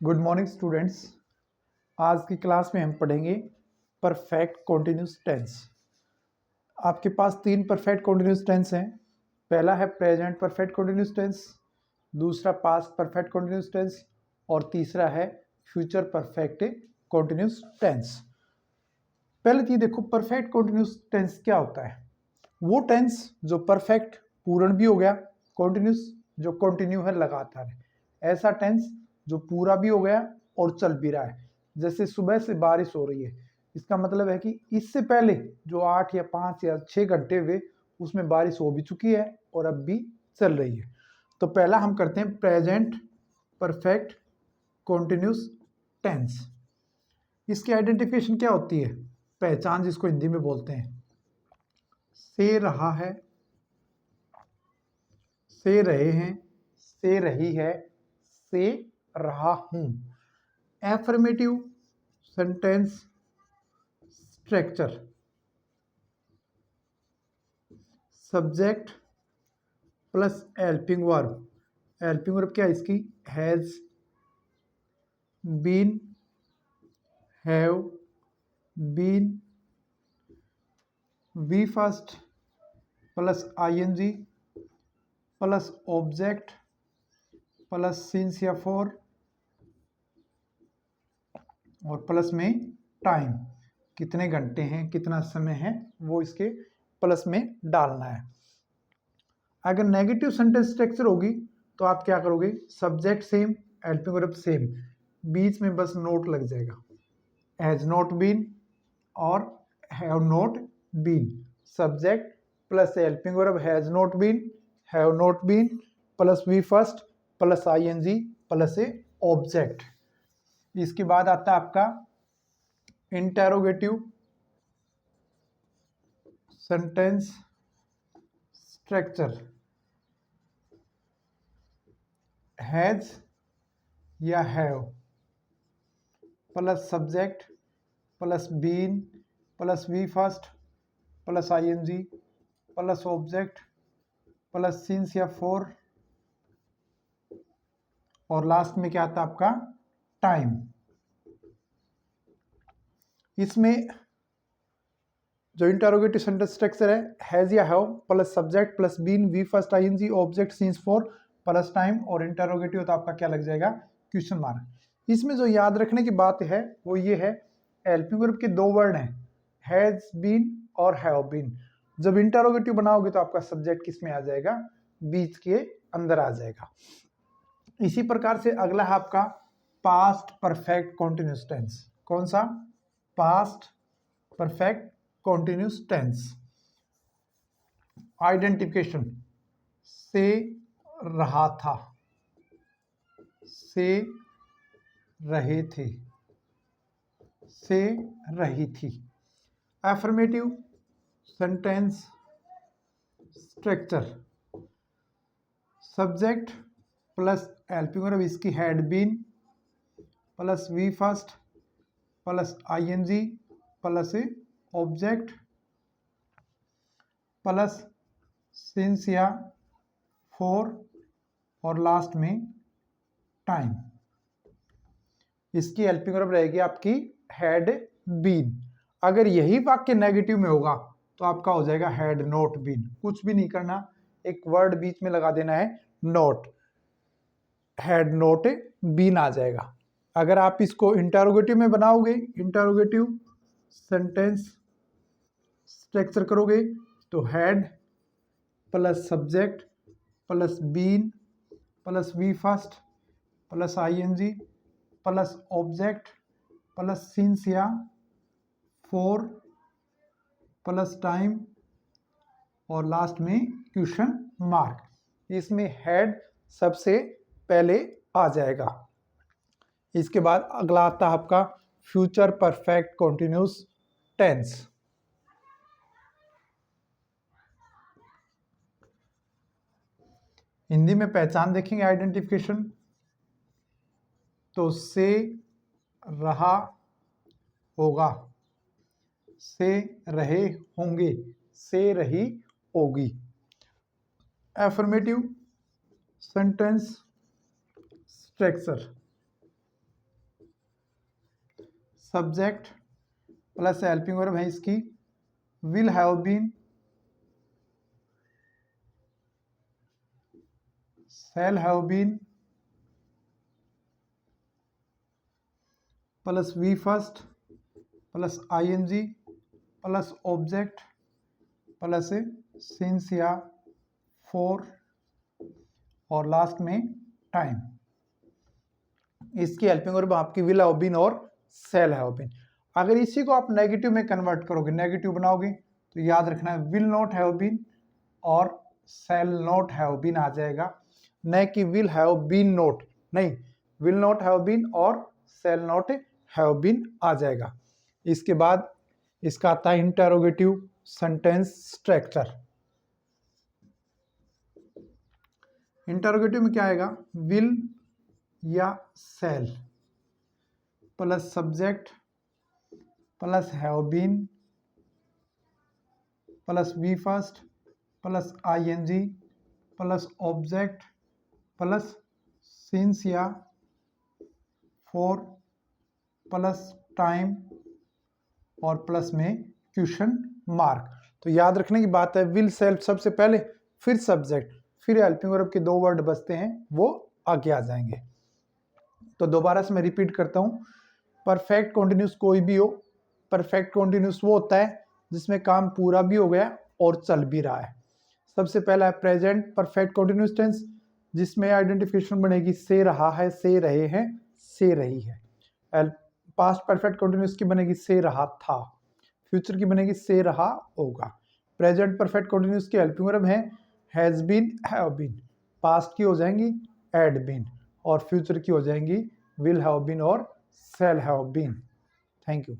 Good morning students. आज की class में हम पढ़ेंगे परफेक्ट कॉन्टिन्यूस टेंस। आपके पास तीन परफेक्ट कॉन्टिन्यूस टेंस हैं। पहला है प्रेजेंट परफेक्ट कॉन्टिन्यूस टेंस, दूसरा पास्ट परफेक्ट कॉन्टिन्यूस टेंस और तीसरा है फ्यूचर परफेक्ट कॉन्टिन्यूस टेंस। पहले चीज देखो, परफेक्ट कॉन्टिन्यूस टेंस क्या होता है। वो टेंस जो परफेक्ट पूर्ण भी हो गया, कॉन्टिन्यूस जो कंटिन्यू है लगातार है, ऐसा टेंस जो पूरा भी हो गया और चल भी रहा है। जैसे सुबह से बारिश हो रही है, इसका मतलब है कि इससे पहले जो 8 या 5 या 6 घंटे हुए उसमें बारिश हो भी चुकी है और अब भी चल रही है। तो पहला हम करते हैं प्रेजेंट परफेक्ट कॉन्टिन्यूस टेंस। इसकी आइडेंटिफिकेशन क्या होती है, पहचान जिसको हिंदी में बोलते हैं। से रहा है, से रहे हैं, से रही है, से रहा हूं। Affirmative sentence structure, subject plus helping verb. Helping verb क्या है इसकी, has, been, have, been, V first plus ING plus object plus since या फॉर और प्लस में टाइम, कितने घंटे हैं, कितना समय है, वो इसके प्लस में डालना है। अगर नेगेटिव सेंटेंस स्ट्रक्चर होगी तो आप क्या करोगे, subject same, helping verb same, बीच में बस नोट लग जाएगा, हैज नॉट बीन और have not been. Subject plus helping verb has not been, have not been plus V first plus ING plus a object. इसके बाद आता है आपका इंटेरोगेटिव सेंटेंस स्ट्रक्चर। हैज या have plus subject plus been plus V first plus ING plus object plus since या for और last में क्या आता है आपका टाइम। इसमें जो इंटरोगेटिव सेंटेंस स्ट्रक्चर है, हैज या have plus subject plus been V first ING object since for plus time और इंटरोगेटिव तो आपका क्या लग जाएगा, क्वेश्चन मार्क। इसमें जो याद रखने की बात है वो ये है, हेल्पिंग वर्ब के दो वर्ड हैं, हैज बीन और हैव बीन। जब इंटरोगेटिव बनाओगे तो आपका सब्जेक्ट किस में आ जाएगा, बीच के अंदर आ जाएगा। इसी प्रकार से अगला है आपका पास्ट परफेक्ट कॉन्टिन्यूस टेंस। कौन सा, past perfect continuous tense. Identification, से रहा था, से रहे थे, से रही थी। Affirmative sentence structure, subject plus helping verb इसकी had been plus V first plus ING plus object plus since या फॉर और लास्ट में टाइम। इसकी हेल्पिंग वर्ब रहेगी आपकी हैड बीन। अगर यही वाक्य नेगेटिव में होगा तो आपका हो जाएगा हैड नॉट बीन। कुछ भी नहीं करना, एक वर्ड बीच में लगा देना है नॉट, हैड नॉट बीन आ जाएगा। अगर आप इसको इंटरोगेटिव में बनाओगे, इंटरोगेटिव सेंटेंस स्ट्रक्चर करोगे तो had plus subject plus been plus V first plus ING plus object plus since या फॉर प्लस टाइम और लास्ट में क्वेश्चन मार्क। इसमें हैड सबसे पहले आ जाएगा। इसके बाद अगला आता है आपका future perfect continuous tense. Hindi में पहचान देखेंगे, आइडेंटिफिकेशन, तो से रहा होगा, से रहे होंगे, से रही होगी। Affirmative sentence structure, subject plus helping verb है इसकी will have been, shall have been plus V first plus ING plus object plus since या फॉर और लास्ट में टाइम। इसकी हेल्पिंग वर्ब आपकी विल हैव बीन और शैल हैव बीन। अगर इसी को आप नेगेटिव में कन्वर्ट करोगे, नेगेटिव बनाओगे, तो याद रखना है विल नॉट हैव बीन और शैल नॉट हैव बीन आ जाएगा, न कि विल हैव बीन नॉट, नहीं, विल नॉट हैव बीन और शैल नॉट हैव बीन आ जाएगा। इसके बाद इसका आता है इंटरोगेटिव सेंटेंस स्ट्रक्चर। इंटरोगेटिव में क्या आएगा, विल या shall plus subject plus have been plus V first plus ING plus object plus since या फॉर प्लस टाइम और प्लस में क्वेश्चन मार्क। तो याद रखने की बात है विल सेल्फ सबसे पहले, फिर सब्जेक्ट, फिर हेल्पिंग वर्ब के 2 वर्ड बचते हैं वो आगे आ जाएंगे। तो दोबारा से मैं रिपीट करता हूं, परफेक्ट कॉन्टिन्यूस कोई भी हो, परफेक्ट कॉन्टिन्यूस वो होता है जिसमें काम पूरा भी हो गया और चल भी रहा है। सबसे पहला है प्रेजेंट परफेक्ट कॉन्टिन्यूस टेंस, जिसमें आइडेंटिफिकेशन बनेगी से रहा है, से रहे हैं, से रही है। पास्ट परफेक्ट कॉन्टिन्यूस की बनेगी से रहा था, फ्यूचर की बनेगी से रहा होगा। प्रेजेंट परफेक्ट कॉन्टिन्यूस की हेल्पिंग वर्ब है has been, have been, past की हो जाएंगी हैड बीन और फ्यूचर की हो जाएंगी विल हैव बीन और shall have been. Thank you.